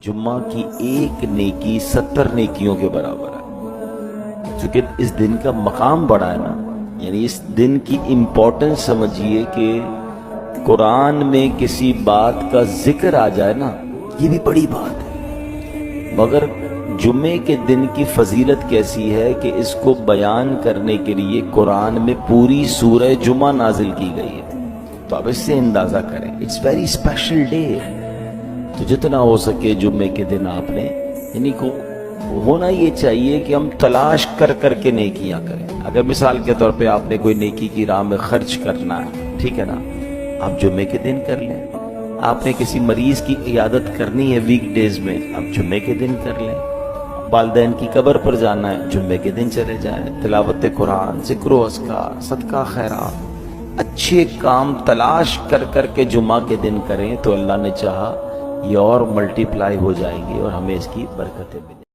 جمعہ کی ایک نیکی 70 نیکیوں کے برابر ہے۔ چونکہ اس دن کا مقام بڑا ہے نا، یعنی اس دن کی امپورٹنس سمجھیے کہ قرآن میں کسی بات کا ذکر آ جائے نا، یہ بھی بڑی بات ہے۔ مگر جمعے کے دن کی فضیلت کیسی ہے کہ اس کو بیان کرنے کے لیے قرآن میں پوری سورہ جمعہ نازل کی گئی ہے۔ تو اب اس سے اندازہ کریں، اٹس ویری اسپیشل ڈے۔ تو جتنا ہو سکے جمعے کے دن آپ نے یعنی کو ہونا یہ چاہیے کہ ہم تلاش کر کر کے نیکیاں کریں۔ اگر مثال کے طور پہ آپ نے کوئی نیکی کی راہ میں خرچ کرنا ہے، ٹھیک ہے نا، آپ جمعے کے دن کر لیں۔ آپ نے کسی مریض کی عیادت کرنی ہے ویک ڈیز میں، آپ جمعے کے دن کر لیں۔ والدین کی قبر پر جانا ہے، جمعے کے دن چلے جائیں۔ تلاوت قرآن، ذکر و اذکار، صدقہ خیرات، اچھے کام تلاش کر کر کے جمعہ کے دن کریں تو اللہ نے چاہا یہ اور ملٹی پلائی ہو جائیں گے اور ہمیں اس کی برکتیں ملیں۔